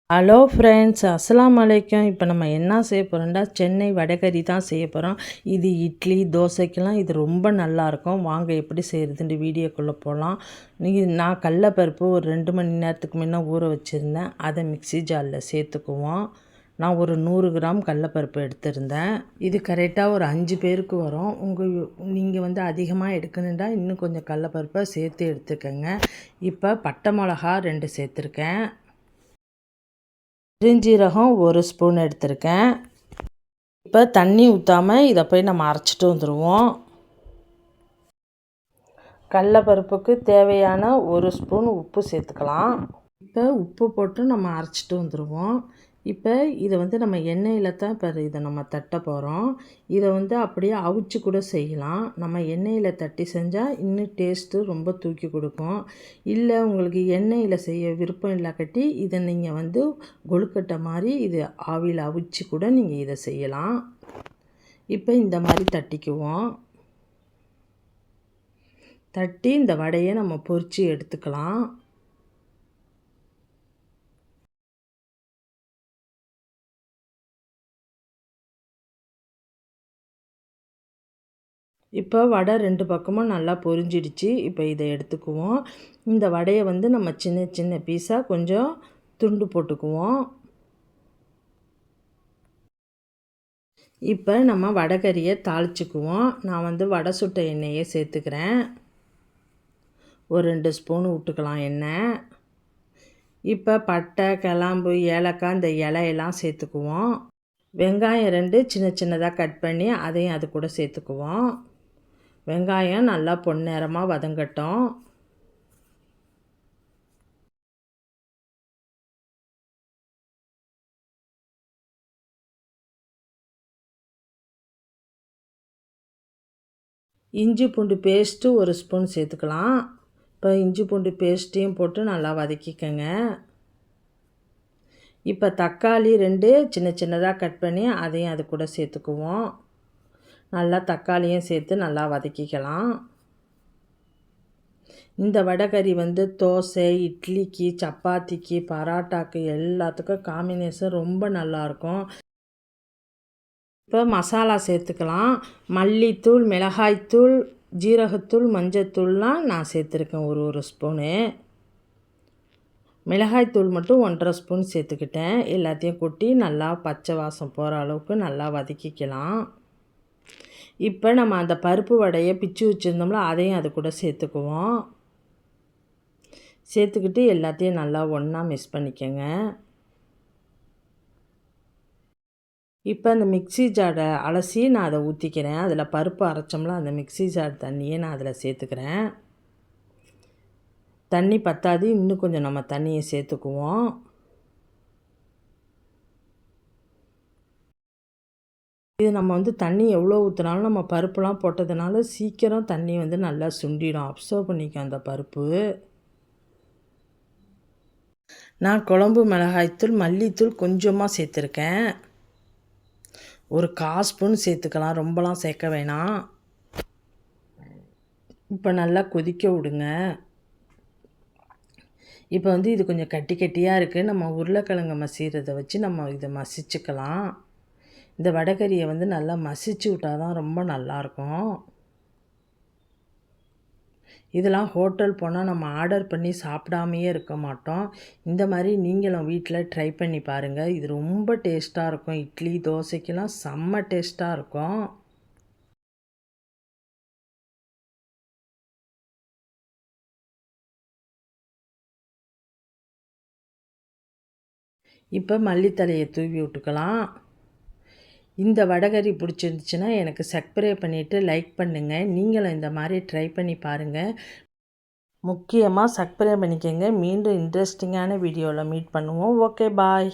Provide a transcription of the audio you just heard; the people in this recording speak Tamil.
ஹலோ ஃப்ரெண்ட்ஸ், அஸ்ஸலாமு அலைக்கும். இப்போ நம்ம என்ன செய்ய போகிறோம்னா சென்னை வடைகறி தான் செய்ய போகிறோம். இது இட்லி தோசைக்கெல்லாம் இது ரொம்ப நல்லாயிருக்கும். வாங்க எப்படி செய்கிறதுன்ற வீடியோக்குள்ளே போகலாம். நான் கடலப்பருப்பு ஒரு 2 மணி நேரத்துக்கு முன்னே ஊற வச்சுருந்தேன். அதை மிக்ஸி ஜாரில் சேர்த்துக்குவோம். நான் ஒரு 100 கிராம் கடலப்பருப்பு எடுத்திருந்தேன். இது கரெக்டாக ஒரு 5 பேருக்கு வரும். நீங்கள் அதிகமாக எடுக்கணுண்டா இன்னும் கொஞ்சம் கடலப்பருப்பை சேர்த்து எடுத்துக்கோங்க. இப்போ பட்டை மிளகா 2 சேர்த்துருக்கேன். பெருஞ்சீரகம் 1 ஸ்பூன் எடுத்திருக்கேன். இப்போ தண்ணி ஊற்றாமல் இதை போய் நம்ம அரைச்சிட்டு வந்துடுவோம். கடலப்பருப்புக்கு தேவையான 1 ஸ்பூன் உப்பு சேர்த்துக்கலாம். இப்போ உப்பு போட்டு நம்ம அரைச்சிட்டு வந்துடுவோம். இப்போ இதை நம்ம எண்ணெயில் தான் இப்போ இதை நம்ம தட்ட போகிறோம். இதை அப்படியே அவிச்சு கூட செய்யலாம். நம்ம எண்ணெயில் தட்டி செஞ்சால் இன்னும் டேஸ்ட்டு ரொம்ப தூக்கி கொடுக்கும். இல்லை உங்களுக்கு எண்ணெயில் செய்ய விருப்பம் இல்லாக்கட்டி இதை நீங்கள் கொழுக்கட்டை மாதிரி இது ஆவியில் அவிச்சு கூட நீங்கள் இதை செய்யலாம். இப்போ இந்த மாதிரி தட்டிக்குவோம். தட்டி இந்த வடையை நம்ம பொரித்து எடுத்துக்கலாம். இப்போ வடை 2 பக்கமும் நல்லா பொரிஞ்சிடுச்சு. இப்போ இதை எடுத்துக்குவோம். இந்த வடையை நம்ம சின்ன சின்ன பீஸாக கொஞ்சம் துண்டு போட்டுக்குவோம். இப்போ நம்ம வடைகறியை தாளிச்சுக்குவோம். நான் வடை சுட்ட எண்ணெயை சேர்த்துக்கிறேன். ஒரு 2 ஸ்பூன் விட்டுக்கலாம் எண்ணெய். இப்போ பட்டை கிராம்பு ஏலக்காய் இந்த இலையெல்லாம் சேர்த்துக்குவோம். வெங்காயம் 2 சின்ன சின்னதாக கட் பண்ணி அதையும் அது கூட சேர்த்துக்குவோம். வெங்காயம் நல்லா பொன்னிறமாக வதங்கட்டும். இஞ்சி பூண்டு பேஸ்ட்டு 1 ஸ்பூன் சேர்த்துக்கலாம். இப்போ இஞ்சி பூண்டு பேஸ்ட்டையும் போட்டு நல்லா வதக்கிக்கங்க. இப்போ தக்காளி 2 சின்ன சின்னதாக கட் பண்ணி அதையும் அது கூட சேர்த்துக்குவோம். நல்லா தக்காளியும் சேர்த்து நல்லா வதக்கிக்கலாம். இந்த வடைகறி தோசை இட்லிக்கு சப்பாத்திக்கு பரோட்டாக்கு எல்லாத்துக்கும் காம்பினேஷன் ரொம்ப நல்லாயிருக்கும். இப்போ மசாலா சேர்த்துக்கலாம். மல்லித்தூள் மிளகாய்த்தூள் ஜீரகத்தூள் மஞ்சத்தூள்லாம் நான் சேர்த்துருக்கேன் ஒரு ஸ்பூனு. மிளகாய்த்தூள் மட்டும் 1.5 ஸ்பூன் சேர்த்துக்கிட்டேன். எல்லாத்தையும் கொட்டி நல்லா பச்சை வாசம் போகிற அளவுக்கு நல்லா வதக்கிக்கலாம். இப்போ நம்ம அந்த பருப்பு வடையை பிச்சு வச்சுருந்தோம்ல அதையும் அது கூட சேர்த்துக்குவோம். சேர்த்துக்கிட்டு எல்லாத்தையும் நல்லா ஒன்றா மிக்ஸ் பண்ணிக்கோங்க. இப்போ அந்த மிக்ஸி ஜாரை அலசி நான் அதை ஊற்றிக்கிறேன். அதில் பருப்பு அரைச்சோம்ல அந்த மிக்ஸி ஜார் தண்ணியை நான் அதில் சேர்த்துக்கிறேன். தண்ணி பத்தாது, இன்னும் கொஞ்சம் நம்ம தண்ணியை சேர்த்துக்குவோம். இது நம்ம தண்ணி எவ்வளோ ஊற்றினாலும் நம்ம பருப்புலாம் போட்டதுனால சீக்கிரம் தண்ணி நல்லா சுண்டிடும், அப்சர்வ் பண்ணிக்கும் அந்த பருப்பு. நான் குழம்பு மிளகாய்த்தூள் மல்லித்தூள் கொஞ்சமாக சேர்த்துருக்கேன். ஒரு 1/4 ஸ்பூன் சேர்த்துக்கலாம், ரொம்பலாம் சேர்க்க வேணாம். இப்போ நல்லா கொதிக்க விடுங்க. இப்போ இது கொஞ்சம் கட்டி கட்டியாக இருக்குது. நம்ம உருளைக்கிழங்கு மசிகிறத வச்சு நம்ம இதை மசிச்சுக்கலாம். இந்த வடைகறியை நல்லா மசிச்சு விட்டால் தான் ரொம்ப நல்லாயிருக்கும். இதெல்லாம் ஹோட்டல் போனால் நம்ம ஆர்டர் பண்ணி சாப்பிடாமையே இருக்க மாட்டோம். இந்த மாதிரி நீங்களும் வீட்டில் ட்ரை பண்ணி பாருங்கள். இது ரொம்ப டேஸ்ட்டாக இருக்கும். இட்லி தோசைக்கெல்லாம் செம்ம டேஸ்ட்டாக இருக்கும். இப்போ மல்லித்தழையை தூவி விட்டுக்கலாம். இந்த வடைகறி பிடிச்சிருந்துச்சுன்னா எனக்கு சப்ஸ்கிரைப் பண்ணிவிட்டு லைக் பண்ணுங்கள். நீங்களும் இந்த மாதிரி ட்ரை பண்ணி பாருங்கள். முக்கியமாக சப்ஸ்கிரைப் பண்ணிக்கோங்க. மீண்டும் இன்ட்ரெஸ்டிங்கான வீடியோவில் மீட் பண்ணுவோம். ஓகே, பாய்.